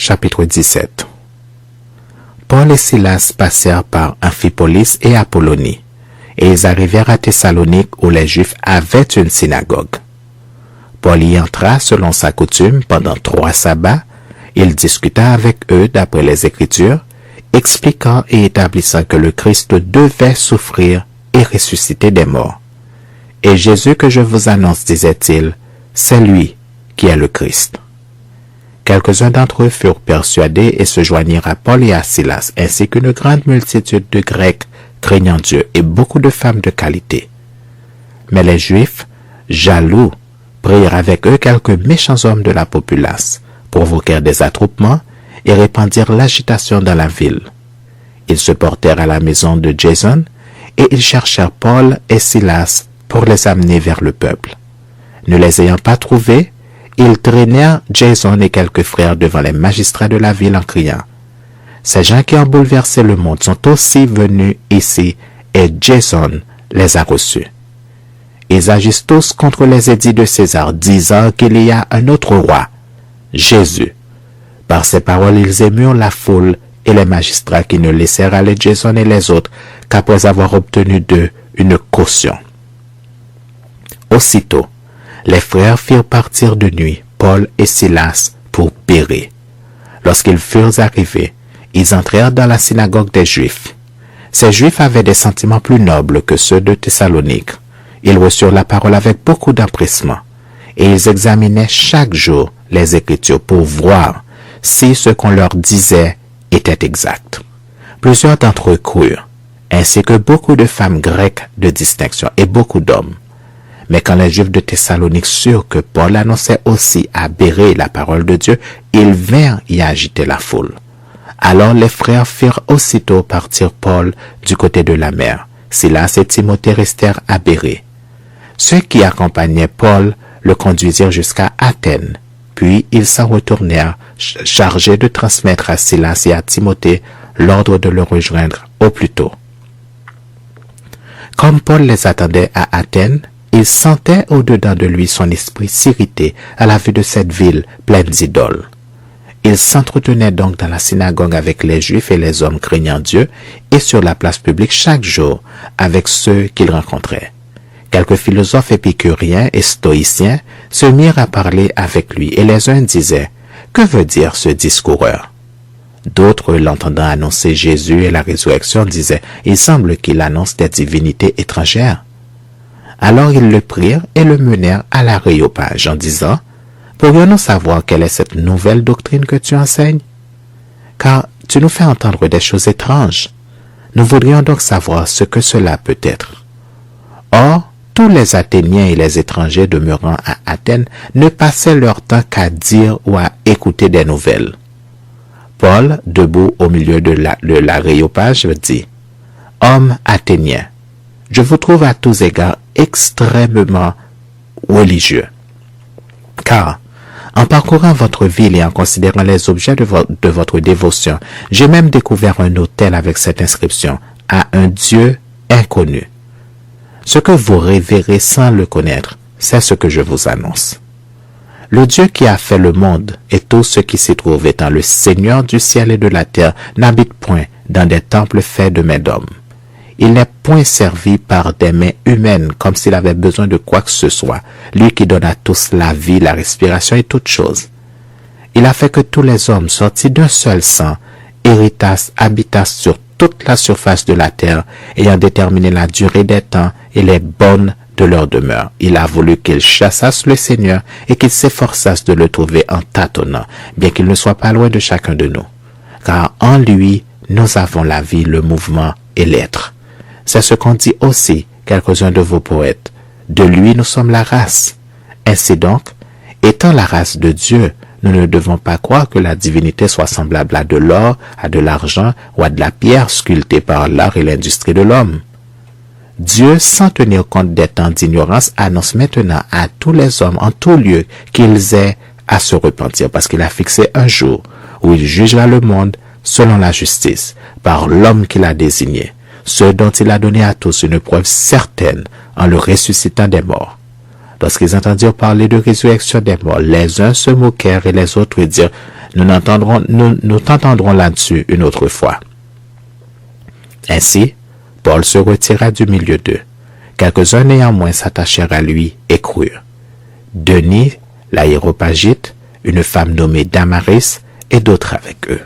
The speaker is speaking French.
chapitre 17. Paul et Silas passèrent par Amphipolis et Apollonie, et ils arrivèrent à Thessalonique où les Juifs avaient une synagogue. Paul y entra selon sa coutume pendant 3 sabbats. Il discuta avec eux d'après les Écritures, expliquant et établissant que le Christ devait souffrir et ressusciter des morts. Et Jésus que je vous annonce, disait-il, c'est lui qui est le Christ. Quelques-uns d'entre eux furent persuadés et se joignirent à Paul et à Silas, ainsi qu'une grande multitude de Grecs craignant Dieu et beaucoup de femmes de qualité. Mais les Juifs, jaloux, prirent avec eux quelques méchants hommes de la populace, provoquèrent des attroupements et répandirent l'agitation dans la ville. Ils se portèrent à la maison de Jason et ils cherchèrent Paul et Silas pour les amener vers le peuple. Ne les ayant pas trouvés, ils traînèrent Jason et quelques frères devant les magistrats de la ville en criant « Ces gens qui ont bouleversé le monde sont aussi venus ici et Jason les a reçus. » Ils agissent tous contre les édits de César, disant qu'il y a un autre roi, Jésus. Par ces paroles, ils émurent la foule et les magistrats qui ne laissèrent aller Jason et les autres qu'après avoir obtenu d'eux une caution. Aussitôt, les frères firent partir de nuit Paul et Silas pour Bérée. Lorsqu'ils furent arrivés, ils entrèrent dans la synagogue des Juifs. Ces Juifs avaient des sentiments plus nobles que ceux de Thessalonique. Ils reçurent la parole avec beaucoup d'empressement, et ils examinaient chaque jour les Écritures pour voir si ce qu'on leur disait était exact. Plusieurs d'entre eux crurent, ainsi que beaucoup de femmes grecques de distinction et beaucoup d'hommes. Mais quand les Juifs de Thessalonique surent que Paul annonçait aussi à Bérée la parole de Dieu, ils vinrent y agiter la foule. Alors les frères firent aussitôt partir Paul du côté de la mer. Silas et Timothée restèrent à Bérée. Ceux qui accompagnaient Paul le conduisirent jusqu'à Athènes, puis ils s'en retournèrent chargés de transmettre à Silas et à Timothée l'ordre de le rejoindre au plus tôt. Comme Paul les attendait à Athènes, il sentait au-dedans de lui son esprit s'irriter à la vue de cette ville pleine d'idoles. Il s'entretenait donc dans la synagogue avec les Juifs et les hommes craignant Dieu et sur la place publique chaque jour avec ceux qu'il rencontrait. Quelques philosophes épicuriens et stoïciens se mirent à parler avec lui et les uns disaient « Que veut dire ce discoureur ?» D'autres, l'entendant annoncer Jésus et la résurrection, disaient « Il semble qu'il annonce des divinités étrangères. » Alors ils le prirent et le menèrent à l'Aréopage en disant « Pourrions-nous savoir quelle est cette nouvelle doctrine que tu enseignes? Car tu nous fais entendre des choses étranges. Nous voudrions donc savoir ce que cela peut être. » Or, tous les Athéniens et les étrangers demeurant à Athènes ne passaient leur temps qu'à dire ou à écouter des nouvelles. Paul, debout au milieu de l'Aréopage, dit « Hommes athéniens, je vous trouve à tous égards extrêmement religieux. Car, en parcourant votre ville et en considérant les objets de votre dévotion, j'ai même découvert un autel avec cette inscription « À un Dieu inconnu ». Ce que vous révérez sans le connaître, c'est ce que je vous annonce. Le Dieu qui a fait le monde et tout ce qui s'y trouve étant le Seigneur du ciel et de la terre n'habite point dans des temples faits de mains d'hommes. Il n'est point servi par des mains humaines comme s'il avait besoin de quoi que ce soit, lui qui donne à tous la vie, la respiration et toutes choses. Il a fait que tous les hommes sortis d'un seul sang habitassent sur toute la surface de la terre, ayant déterminé la durée des temps et les bornes de leur demeure. Il a voulu qu'ils chassassent le Seigneur et qu'ils s'efforçassent de le trouver en tâtonnant, bien qu'il ne soit pas loin de chacun de nous. Car en lui, nous avons la vie, le mouvement et l'être. C'est ce qu'ont dit aussi quelques-uns de vos poètes. De lui, nous sommes la race. Ainsi donc, étant la race de Dieu, nous ne devons pas croire que la divinité soit semblable à de l'or, à de l'argent ou à de la pierre sculptée par l'art et l'industrie de l'homme. Dieu, sans tenir compte des temps d'ignorance, annonce maintenant à tous les hommes en tout lieu qu'ils aient à se repentir, parce qu'il a fixé un jour où il jugera le monde selon la justice, par l'homme qu'il a désigné, ce dont il a donné à tous une preuve certaine en le ressuscitant des morts. Lorsqu'ils entendirent parler de résurrection des morts, les uns se moquèrent et les autres dirent « Nous t'entendrons là-dessus une autre fois. Ainsi, Paul se retira du milieu d'eux. Quelques-uns néanmoins s'attachèrent à lui et crurent. Denis, l'aéropagite, une femme nommée Damaris et d'autres avec eux.